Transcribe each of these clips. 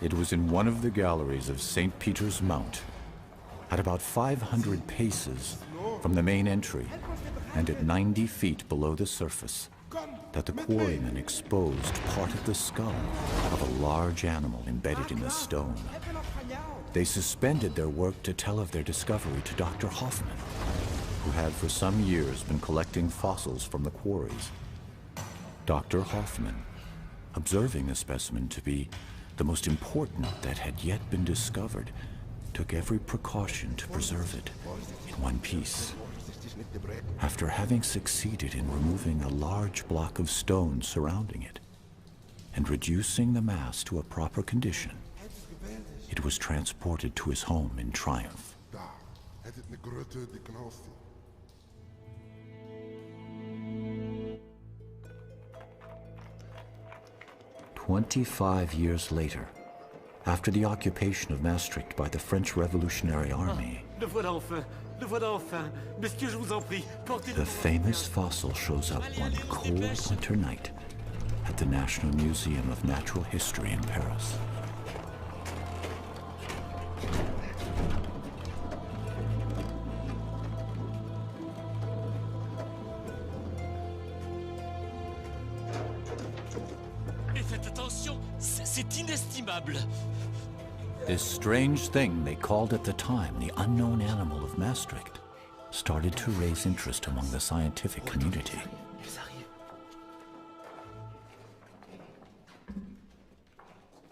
It was in one of the galleries of St. Peter's Mount, at about 500 paces from the main entry and at 90 feet below the surface, that the quarrymen exposed part of the skull of a large animal embedded in the stone. They suspended their work to tell of their discovery to Dr. Hoffman, who had for some years been collecting fossils from the quarries. Dr. Hoffman, observing the specimen to be the most important that had yet been discovered, took every precaution to preserve it in one piece. After having succeeded in removing a large block of stone surrounding it and reducing the mass to a proper condition, it was transported to his home in triumph. 25 years later, after the occupation of Maastricht by the French Revolutionary Army, the famous fossil shows up one cold winter night at the National Museum of Natural History in Paris. This strange thing they called at the time the unknown animal of Maastricht started to raise interest among the scientific community.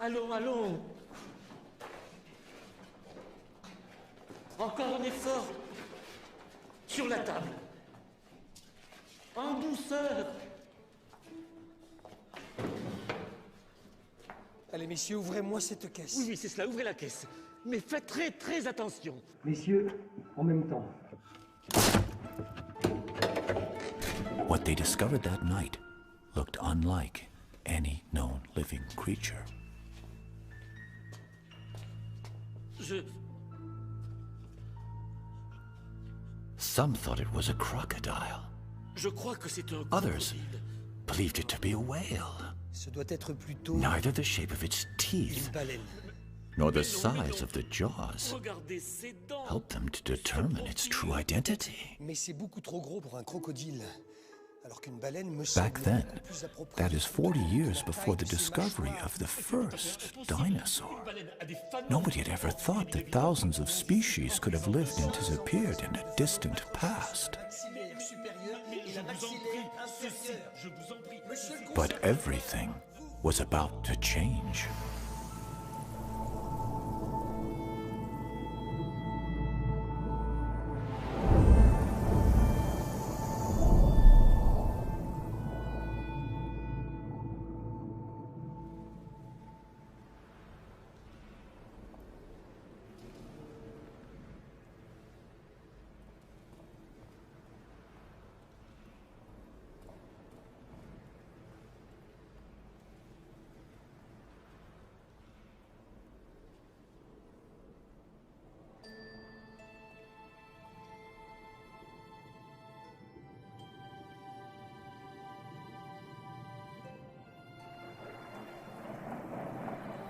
Allons, allons. Encore un effort. Sur la table. En douceur. Allez, messieurs, ouvrez-moi cette caisse. Oui, oui, c'est cela, ouvrez la caisse. Mais faites très, très attention. Messieurs, en même temps. What they discovered that night looked unlike any known living creature. Some thought it was a crocodile. Je crois que c'est un Others crocodile. believed it to be a whale. Ce doit être plutôt Neither the shape of its teeth une baleine. nor the size of the jaws Regardez ses dents. helped them to determine its true identity. Mais c'est beaucoup trop gros pour un crocodile. Alors qu'une baleine me Back semble then, beaucoup plus appropriée. that is 40 years before the discovery of the first dinosaur. Nobody had ever thought that thousands of species could have lived and disappeared in a distant past. But everything was about to change.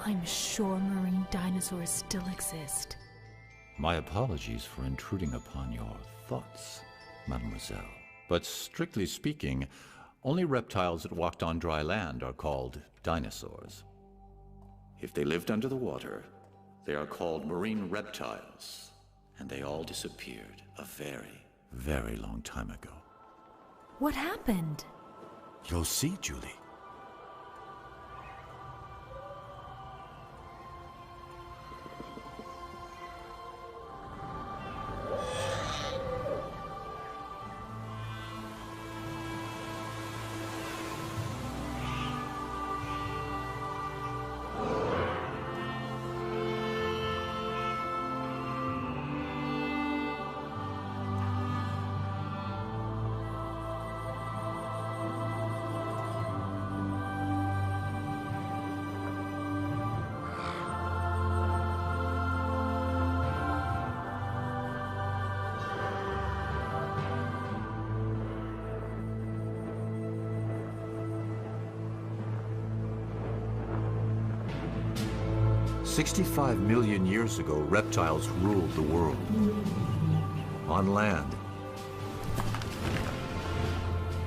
I'm sure marine dinosaurs still exist. My apologies for intruding upon your thoughts, mademoiselle. But strictly speaking, only reptiles that walked on dry land are called dinosaurs. If they lived under the water, they are called marine reptiles. And they all disappeared a very, very long time ago. What happened? You'll see, Julie. 65 million years ago, reptiles ruled the world. On land,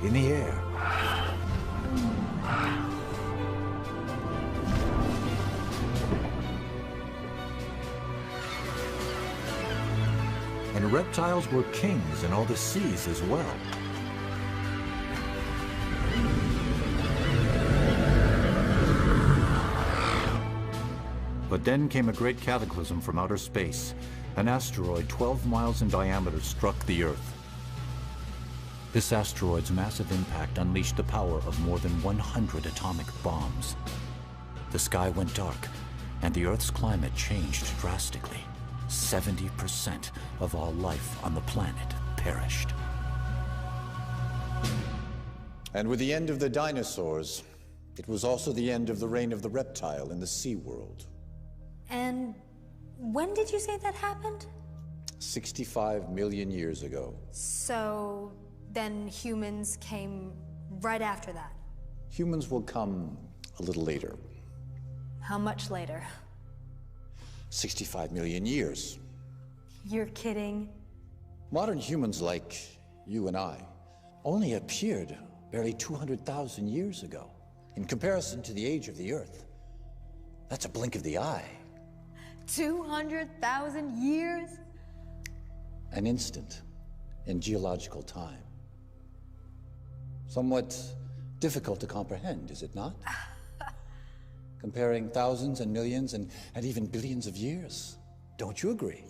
in the air, and reptiles were kings in all the seas as well. But then came a great cataclysm from outer space. An asteroid 12 miles in diameter struck the Earth. This asteroid's massive impact unleashed the power of more than 100 atomic bombs. The sky went dark, and the Earth's climate changed drastically. 70% of all life on the planet perished. And with the end of the dinosaurs, it was also the end of the reign of the reptile in the sea world. And when did you say that happened? 65 million years ago. So then humans came right after that? Humans will come a little later. How much later? 65 million years. You're kidding. Modern humans like you and I only appeared barely 200,000 years ago. In comparison to the age of the Earth, that's a blink of the eye. 200,000 years? An instant in geological time. Somewhat difficult to comprehend, is it not? Comparing thousands and millions and even billions of years. Don't you agree?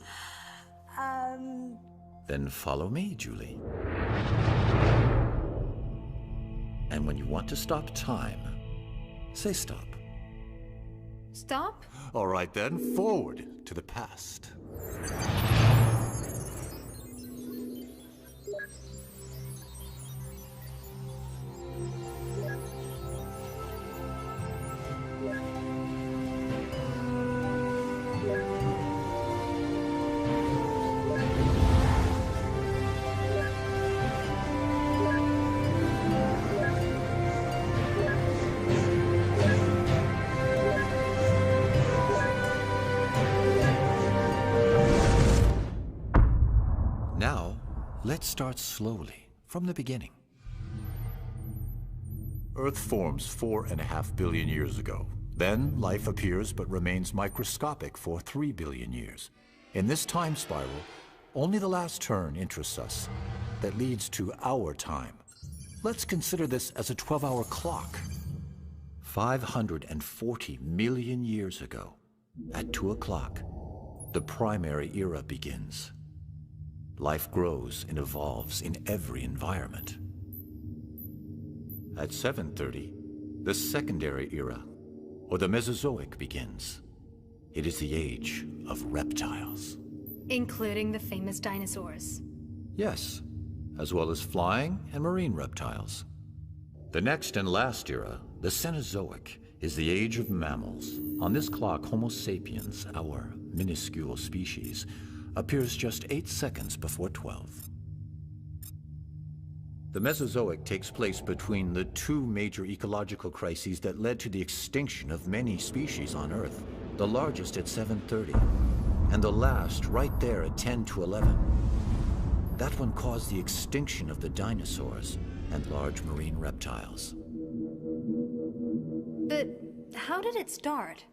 Then follow me, Julie. And when you want to stop time, say stop. Stop? All right then, forward to the past. Now, let's start slowly, from the beginning. Earth forms 4.5 billion years ago. Then life appears but remains microscopic for 3 billion years. In this time spiral, only the last turn interests us. That leads to our time. Let's consider this as a 12-hour clock. 540 million years ago, at 2 o'clock, the primary era begins. Life grows and evolves in every environment. At 7:30, the secondary era, or the Mesozoic, begins. It is the age of reptiles. Including the famous dinosaurs. Yes, as well as flying and marine reptiles. The next and last era, the Cenozoic, is the age of mammals. On this clock, Homo sapiens, our minuscule species, appears just 8 seconds before 12. The Mesozoic takes place between the two major ecological crises that led to the extinction of many species on Earth, the largest at 7:30, and the last right there at 10 to 11. That one caused the extinction of the dinosaurs and large marine reptiles. But how did it start?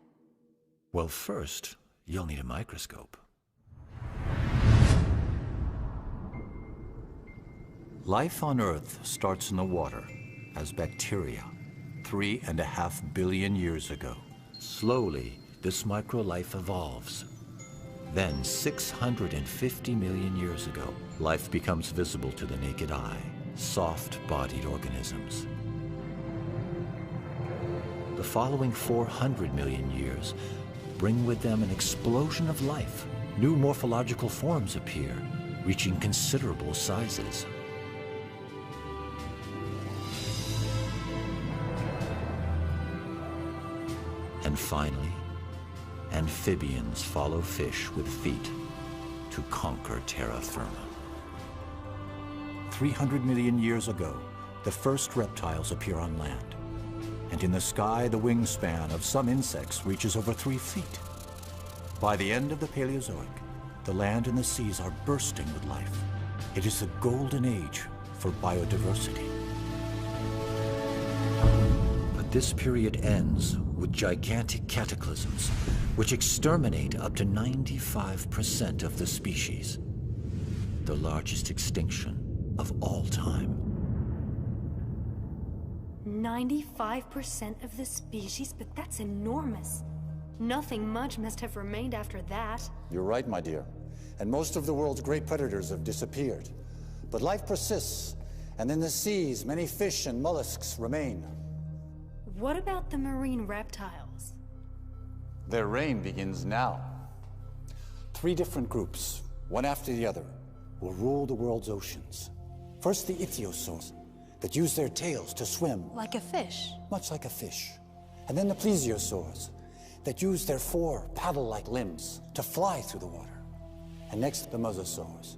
Well, first, you'll need a microscope. Life on Earth starts in the water as bacteria 3.5 billion years ago. Slowly, this microlife evolves. Then, 650 million years ago, life becomes visible to the naked eye, soft-bodied organisms. The following 400 million years bring with them an explosion of life. New morphological forms appear, reaching considerable sizes. And finally, amphibians follow fish with feet to conquer terra firma. 300 million years ago, the first reptiles appear on land. And in the sky, the wingspan of some insects reaches over 3 feet. By the end of the Paleozoic, the land and the seas are bursting with life. It is the golden age for biodiversity. But this period ends with gigantic cataclysms, which exterminate up to 95% of the species. The largest extinction of all time. 95% of the species? But that's enormous. Nothing much must have remained after that. You're right, my dear. And most of the world's great predators have disappeared. But life persists, and in the seas, many fish and mollusks remain. What about the marine reptiles? Their reign begins now. 3 different groups, one after the other, will rule the world's oceans. First, the ichthyosaurs, that use their tails to swim. Like a fish? Much like a fish. And then the plesiosaurs, that use their 4 paddle-like limbs to fly through the water. And next, the mosasaurs,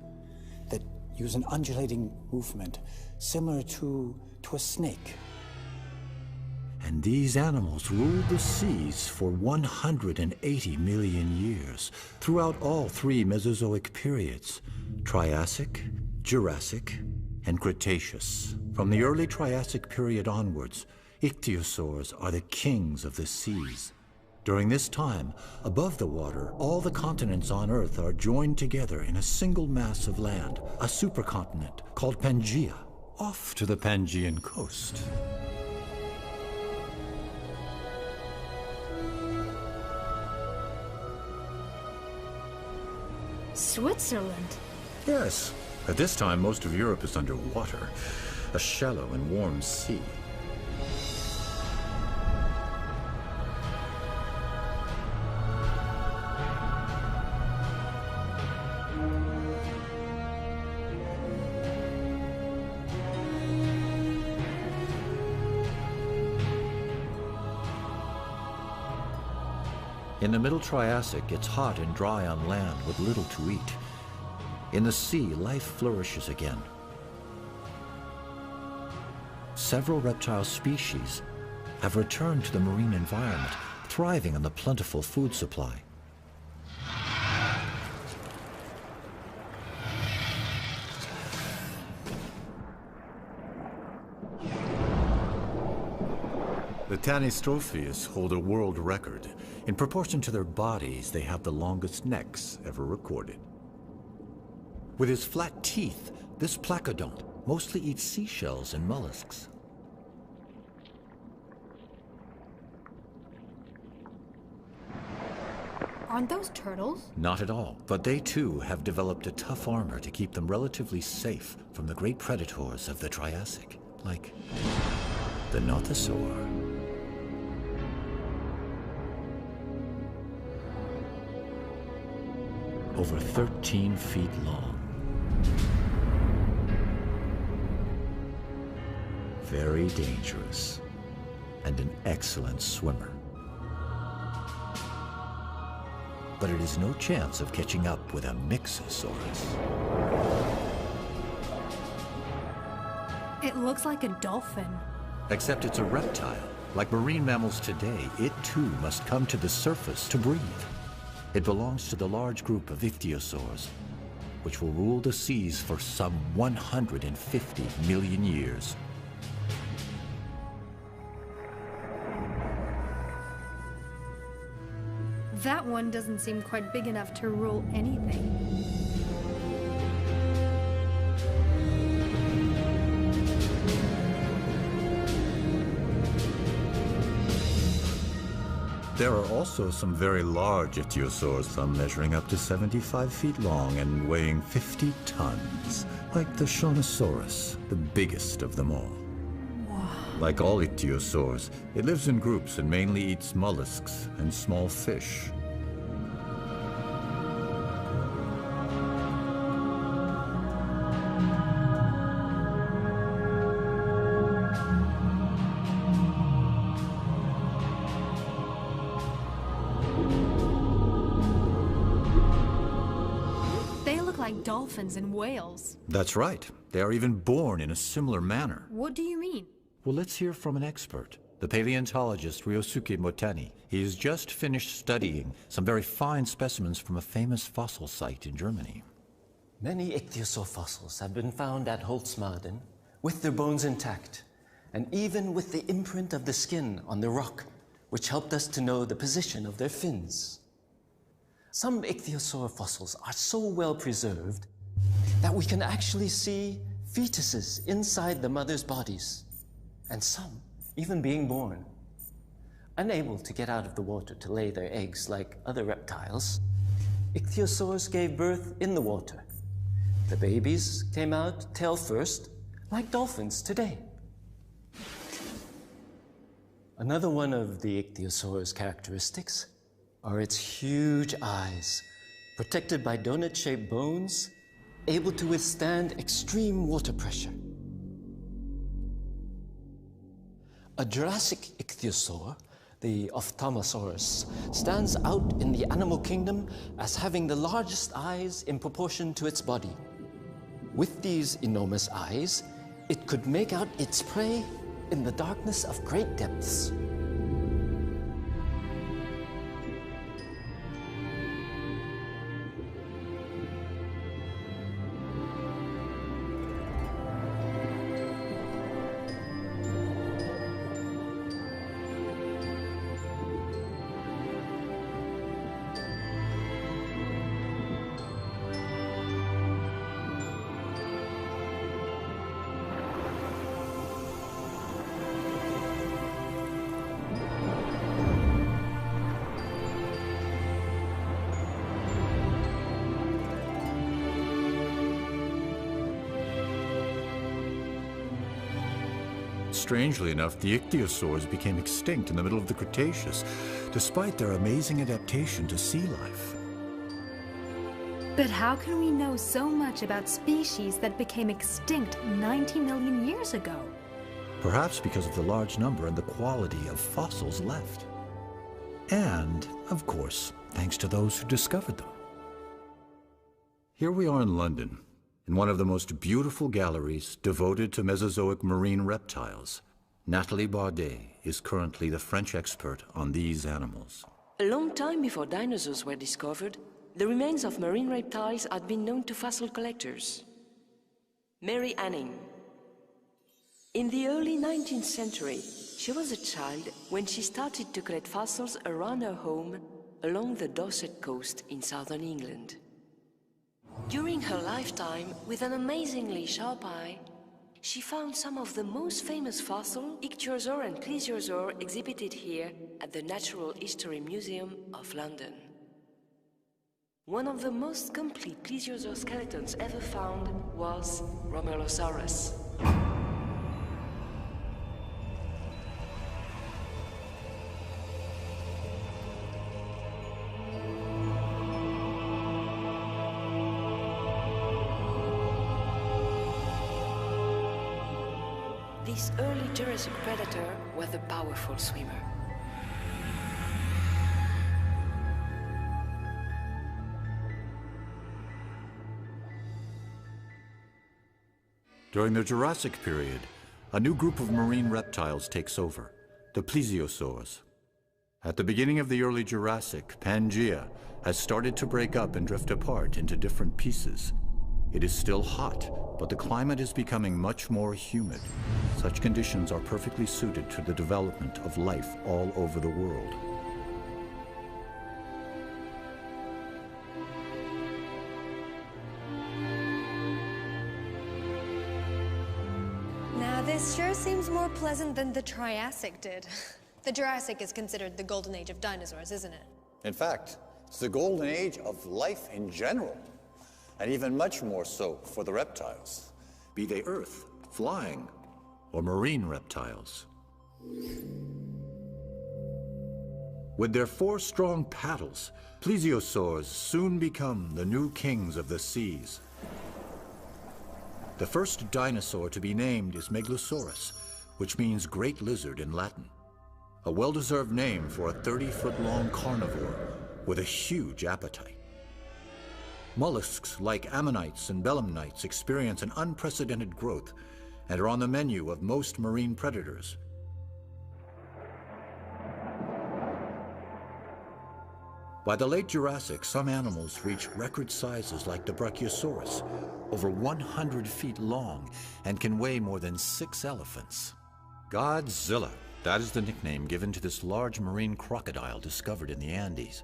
that use an undulating movement similar to a snake. And these animals ruled the seas for 180 million years, throughout all 3 Mesozoic periods: Triassic, Jurassic, and Cretaceous. From the early Triassic period onwards, ichthyosaurs are the kings of the seas. During this time, above the water, all the continents on Earth are joined together in a single mass of land, a supercontinent called Pangaea, off to the Pangaean coast. Switzerland? Yes. At this time, most of Europe is underwater, a shallow and warm sea. In the Middle Triassic, it's hot and dry on land with little to eat. In the sea, life flourishes again. Several reptile species have returned to the marine environment, thriving on the plentiful food supply. The Tanistrophius hold a world record. In proportion to their bodies, they have the longest necks ever recorded. With his flat teeth, this placodont mostly eats seashells and mollusks. Aren't those turtles? Not at all, but they too have developed a tough armor to keep them relatively safe from the great predators of the Triassic, like the nothosaur. Over 13 feet long. Very dangerous, and an excellent swimmer. But it is no chance of catching up with a Mixosaurus. It looks like a dolphin. Except it's a reptile. Like marine mammals today, it too must come to the surface to breathe. It belongs to the large group of ichthyosaurs, which will rule the seas for some 150 million years. That one doesn't seem quite big enough to rule anything. There are also some very large ichthyosaurs, some measuring up to 75 feet long and weighing 50 tons, like the Shawnosaurus, the biggest of them all. Wow. Like all ichthyosaurs, it lives in groups and mainly eats mollusks and small fish. Like dolphins and whales. That's right. They are even born in a similar manner. What do you mean? Well, let's hear from an expert. the paleontologist Ryosuke Motani. He has just finished studying some very fine specimens from a famous fossil site in Germany. Many ichthyosaur fossils have been found at Holzmaden with their bones intact, and even with the imprint of the skin on the rock, which helped us to know the position of their fins. Some ichthyosaur fossils are so well preserved that we can actually see fetuses inside the mother's bodies, and some even being born. Unable to get out of the water to lay their eggs like other reptiles, ichthyosaurs gave birth in the water. The babies came out tail first, like dolphins today. Another one of the ichthyosaur's characteristics are its huge eyes, protected by donut-shaped bones, able to withstand extreme water pressure. A Jurassic ichthyosaur, the Ophthalmosaurus, stands out in the animal kingdom as having the largest eyes in proportion to its body. With these enormous eyes, it could make out its prey in the darkness of great depths. Strangely enough, the ichthyosaurs became extinct in the middle of the Cretaceous, despite their amazing adaptation to sea life. But how can we know so much about species that became extinct 90 million years ago? Perhaps because of the large number and the quality of fossils left. And, of course, thanks to those who discovered them. Here we are in London, in one of the most beautiful galleries devoted to Mesozoic marine reptiles. Nathalie Bardet is currently the French expert on these animals. A long time before dinosaurs were discovered, the remains of marine reptiles had been known to fossil collectors. Mary Anning. In the early 19th century, she was a child when she started to collect fossils around her home along the Dorset coast in southern England. During her lifetime, with an amazingly sharp eye, she found some of the most famous fossil, ichthyosaur and plesiosaur, exhibited here at the Natural History Museum of London. One of the most complete plesiosaur skeletons ever found was Romelosaurus. This early Jurassic predator was a powerful swimmer. During the Jurassic period, a new group of marine reptiles takes over, the plesiosaurs. At the beginning of the early Jurassic, Pangaea has started to break up and drift apart into different pieces. It is still hot, but the climate is becoming much more humid. Such conditions are perfectly suited to the development of life all over the world. Now, this sure seems more pleasant than the Triassic did. The Jurassic is considered the golden age of dinosaurs, isn't it? In fact, it's the golden age of life in general, and even much more so for the reptiles. Be they earth, flying, or marine reptiles. With their 4 strong paddles, plesiosaurs soon become the new kings of the seas. The first dinosaur to be named is Megalosaurus, which means great lizard in Latin. A well-deserved name for a 30-foot-long carnivore with a huge appetite. Mollusks like ammonites and belemnites experience an unprecedented growth and are on the menu of most marine predators. By the late Jurassic, some animals reach record sizes like the Brachiosaurus, over 100 feet long, and can weigh more than 6 elephants. Godzilla, that is the nickname given to this large marine crocodile discovered in the Andes.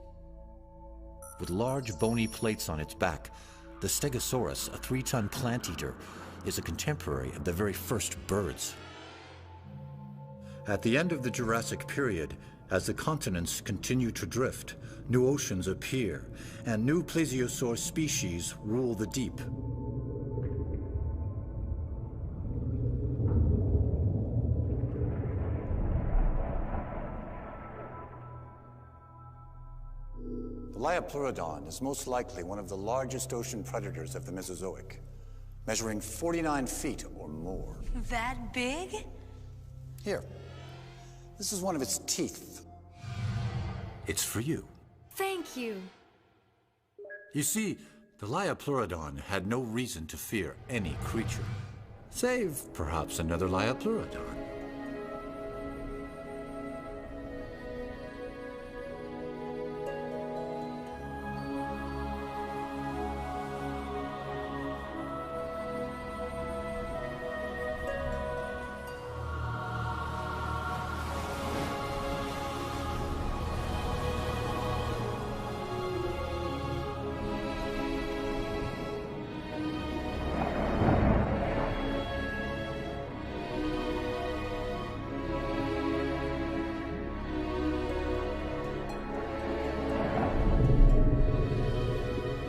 With large bony plates on its back, the Stegosaurus, a 3-ton plant eater, is a contemporary of the very first birds. At the end of the Jurassic period, as the continents continue to drift, new oceans appear, and new plesiosaur species rule the deep. The Liopleurodon is most likely one of the largest ocean predators of the Mesozoic, measuring 49 feet or more. That big? Here, this is one of its teeth. It's for you. Thank you. You see, the Liopleurodon had no reason to fear any creature, save perhaps another Liopleurodon.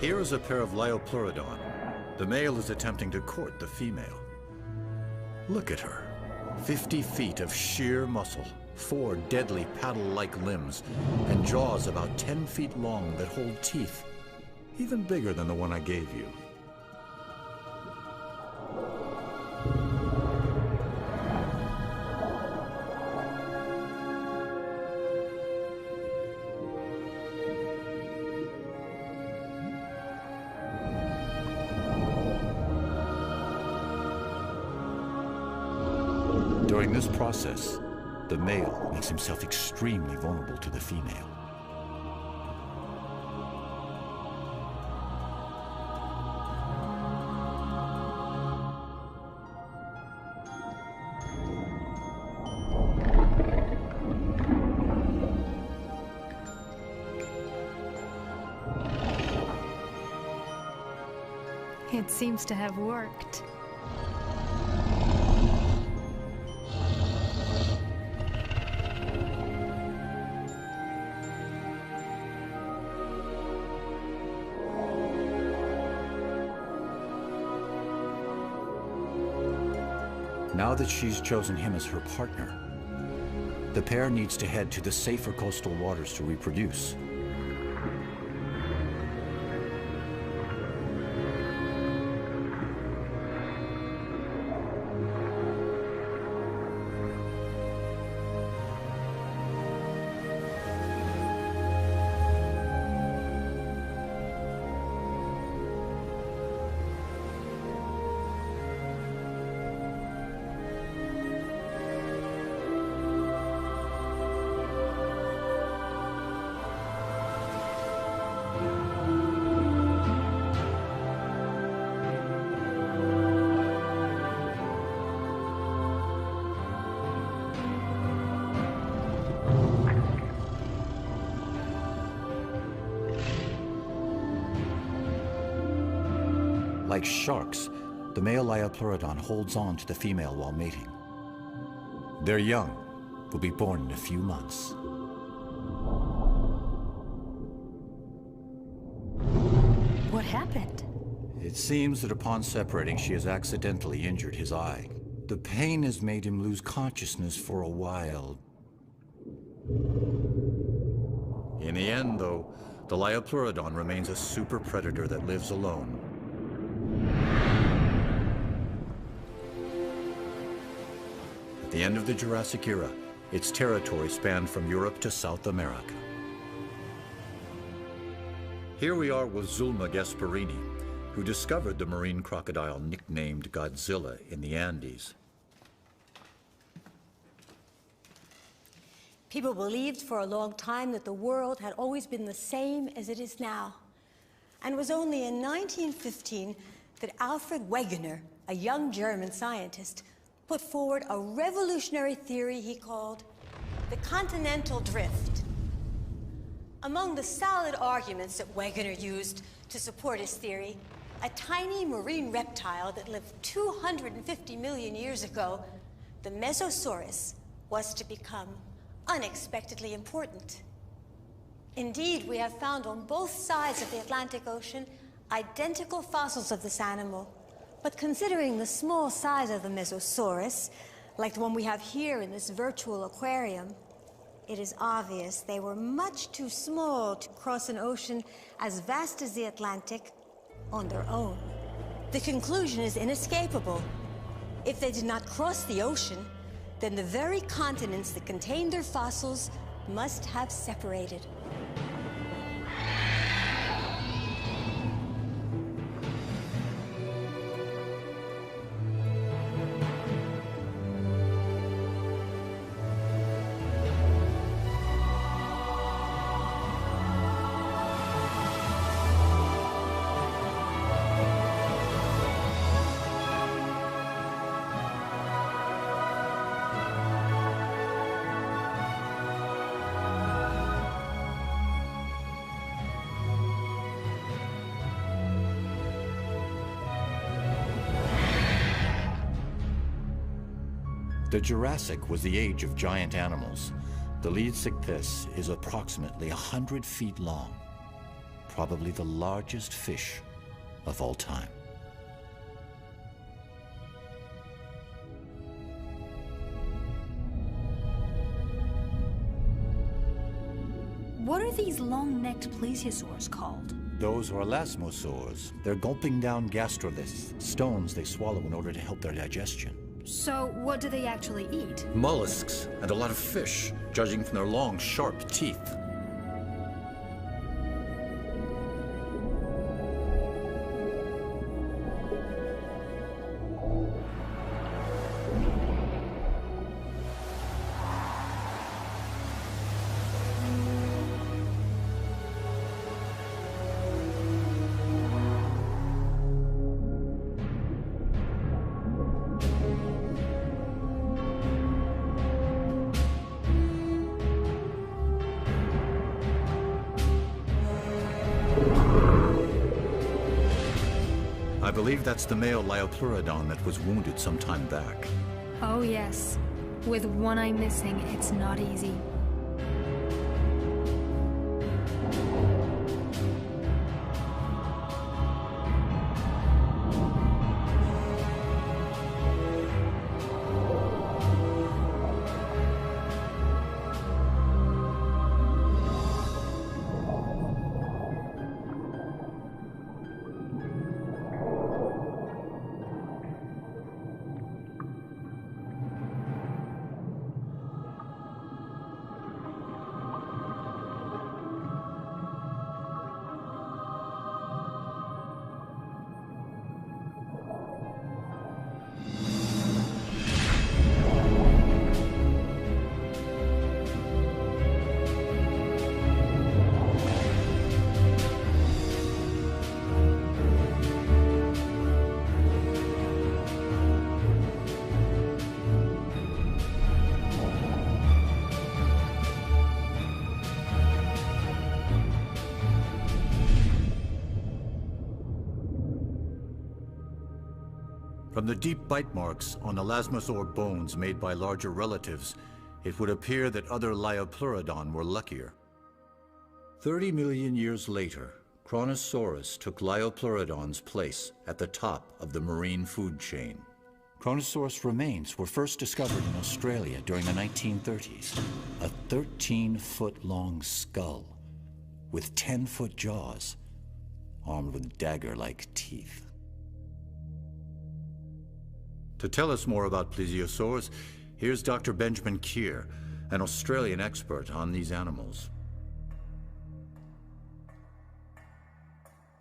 Here is a pair of Liopleurodon. The male is attempting to court the female. Look at her. 50 feet of sheer muscle, 4 deadly paddle-like limbs, and jaws about 10 feet long that hold teeth, even bigger than the one I gave you. During this process, the male makes himself extremely vulnerable to the female. It seems to have worked. Now that she's chosen him as her partner, the pair needs to head to the safer coastal waters to reproduce. Like sharks, the male Liopleurodon holds on to the female while mating. Their young will be born in a few months. What happened? It seems that upon separating, she has accidentally injured his eye. The pain has made him lose consciousness for a while. In the end, though, the Liopleurodon remains a super predator that lives alone. At the end of the Jurassic era, its territory spanned from Europe to South America. Here we are with Zulma Gasparini, who discovered the marine crocodile nicknamed Godzilla in the Andes. People believed for a long time that the world had always been the same as it is now. And it was only in 1915 that Alfred Wegener, a young German scientist, put forward a revolutionary theory he called the continental drift. Among the solid arguments that Wegener used to support his theory, a tiny marine reptile that lived 250 million years ago, the Mesosaurus, was to become unexpectedly important. Indeed, we have found on both sides of the Atlantic Ocean identical fossils of this animal. But considering the small size of the Mesosaurus, like the one we have here in this virtual aquarium, it is obvious they were much too small to cross an ocean as vast as the Atlantic on their own. The conclusion is inescapable. If they did not cross the ocean, then the very continents that contain their fossils must have separated. The Jurassic was the age of giant animals. The Lidsicthys is approximately 100 feet long, probably the largest fish of all time. What are these long-necked plesiosaurs called? Those are elasmosaurs. They're gulping down gastroliths, stones they swallow in order to help their digestion. So, what do they actually eat? Mollusks and a lot of fish, judging from their long, sharp teeth. I believe that's the male Liopleurodon that was wounded some time back. Oh yes. With one eye missing, it's not easy. From the deep bite marks on elasmosaur bones made by larger relatives, it would appear that other Liopleurodon were luckier. 30 million years later, Kronosaurus took Liopleurodon's place at the top of the marine food chain. Kronosaurus remains were first discovered in Australia during the 1930s. A 13-foot-long skull with 10-foot jaws, armed with dagger-like teeth. To tell us more about plesiosaurs, here's Dr. Benjamin Keir, an Australian expert on these animals.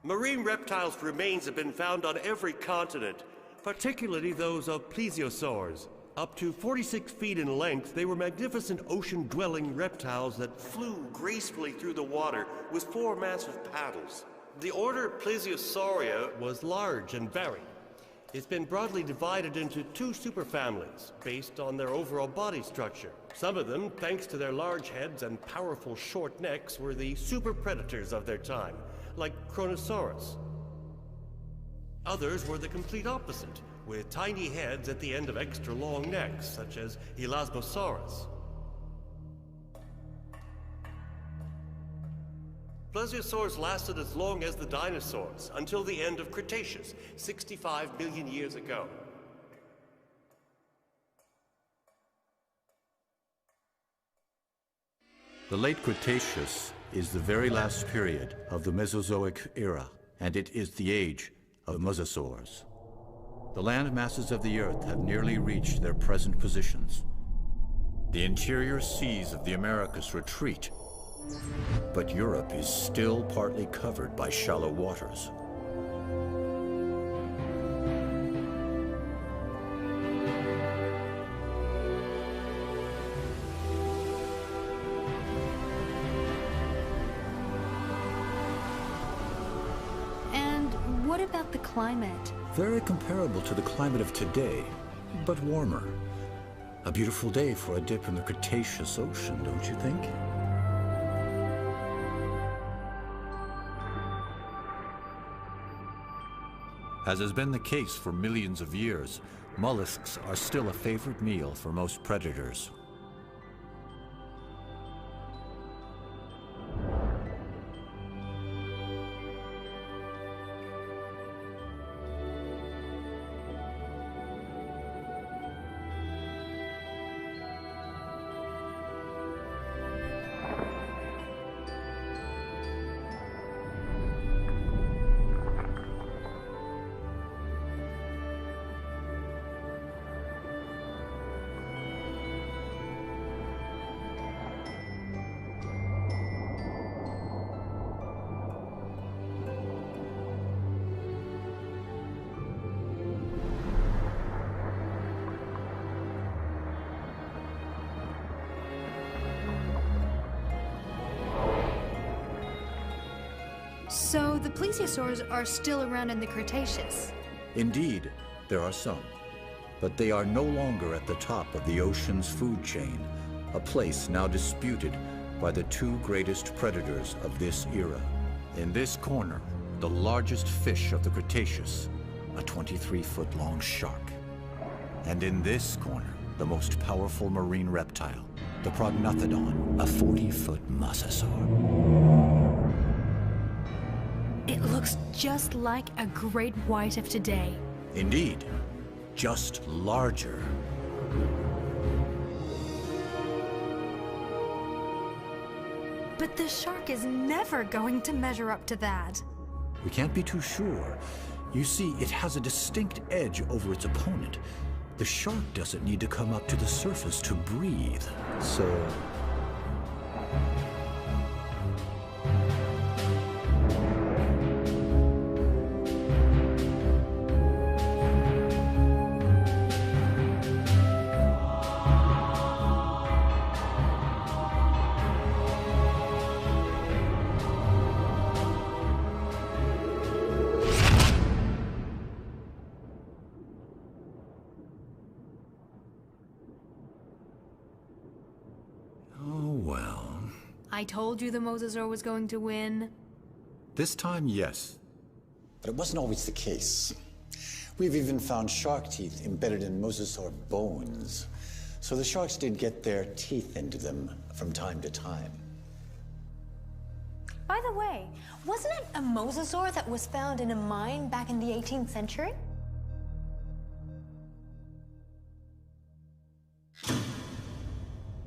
Marine reptiles' remains have been found on every continent, particularly those of plesiosaurs, Up to 46 feet in length, they were magnificent ocean-dwelling reptiles that flew gracefully through the water with 4 massive paddles. The order Plesiosauria was large and varied. It's been broadly divided into 2 superfamilies based on their overall body structure. Some of them, thanks to their large heads and powerful short necks, were the super predators of their time, like Kronosaurus. Others were the complete opposite, with tiny heads at the end of extra long necks, such as Elasmosaurus. Plesiosaurs lasted as long as the dinosaurs, until the end of Cretaceous, 65 million years ago. The late Cretaceous is the very last period of the Mesozoic era, and it is the age of mosasaurs. The land masses of the Earth have nearly reached their present positions. The interior seas of the Americas retreat, but Europe is still partly covered by shallow waters. And what about the climate? Very comparable to the climate of today, but warmer. A beautiful day for a dip in the Cretaceous Ocean, don't you think? As has been the case for millions of years, mollusks are still a favorite meal for most predators. So the plesiosaurs are still around in the Cretaceous? Indeed, there are some, but they are no longer at the top of the ocean's food chain, a place now disputed by the 2 greatest predators of this era. In this corner, the largest fish of the Cretaceous, a 23-foot-long shark. And in this corner, the most powerful marine reptile, the prognathodon, a 40-foot mosasaur. It looks just like a great white of today. Indeed, just larger. But the shark is never going to measure up to that. We can't be too sure. You see, it has a distinct edge over its opponent. The shark doesn't need to come up to the surface to breathe, so... I told you the mosasaur was going to win. This time, yes. But it wasn't always the case. We've even found shark teeth embedded in mosasaur bones. So the sharks did get their teeth into them from time to time. By the way, wasn't it a mosasaur that was found in a mine back in the 18th century?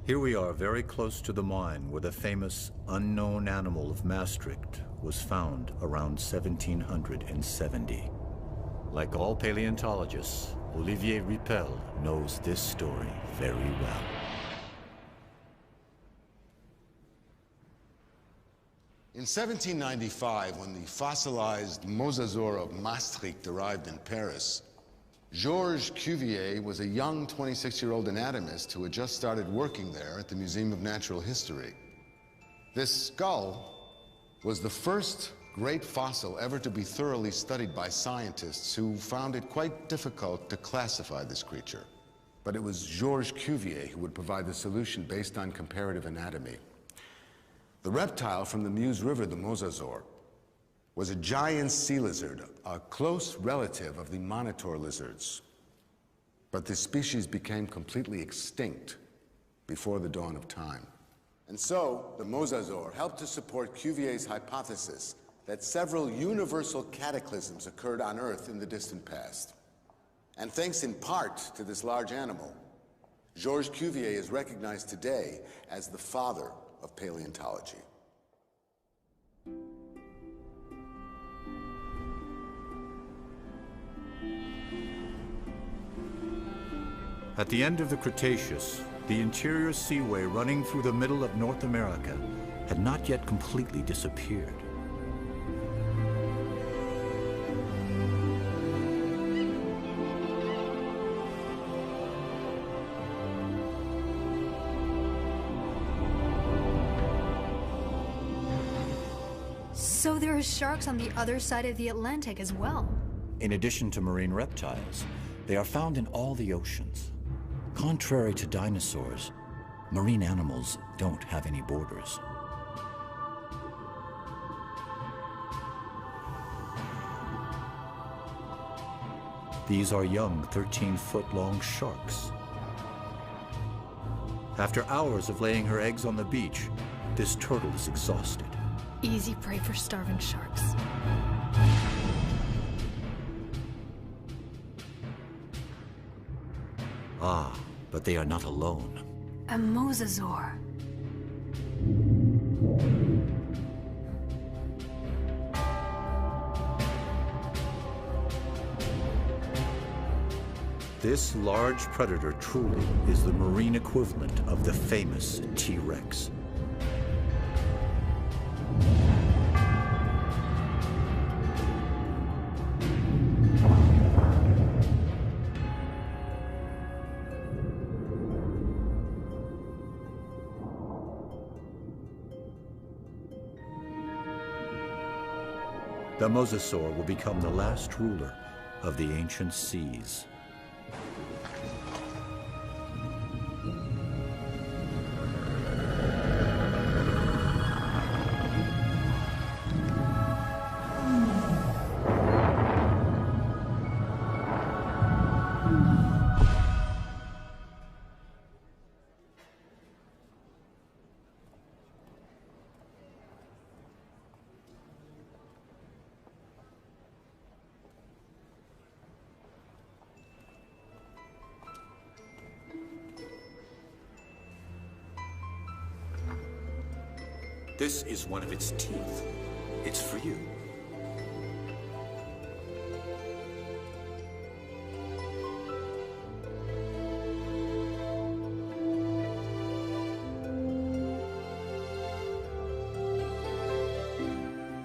Here we are, very close to the mine where the famous unknown animal of Maastricht was found around 1770. Like all paleontologists, Olivier Riepel knows this story very well. In 1795, when the fossilized mosasaur of Maastricht arrived in Paris, Georges Cuvier was a young 26-year-old anatomist who had just started working there at the Museum of Natural History. This skull was the first great fossil ever to be thoroughly studied by scientists who found it quite difficult to classify this creature. But it was Georges Cuvier who would provide the solution based on comparative anatomy. The reptile from the Meuse River, the mosasaur, was a giant sea lizard, a close relative of the monitor lizards. But this species became completely extinct before the dawn of time. And so, the mosasaur helped to support Cuvier's hypothesis that several universal cataclysms occurred on Earth in the distant past. And thanks in part to this large animal, Georges Cuvier is recognized today as the father of paleontology. At the end of the Cretaceous, the interior seaway running through the middle of North America had not yet completely disappeared. So there are sharks on the other side of the Atlantic as well. In addition to marine reptiles, they are found in all the oceans. Contrary to dinosaurs, marine animals don't have any borders. These are young 13-foot-long sharks. After hours of laying her eggs on the beach, this turtle is exhausted. Easy prey for starving sharks. Ah, but they are not alone. A mosasaur. This large predator truly is the marine equivalent of the famous T-Rex. The mosasaur will become the last ruler of the ancient seas. This is one of its teeth. It's for you.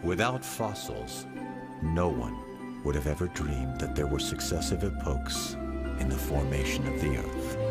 Without fossils, no one would have ever dreamed that there were successive epochs in the formation of the Earth.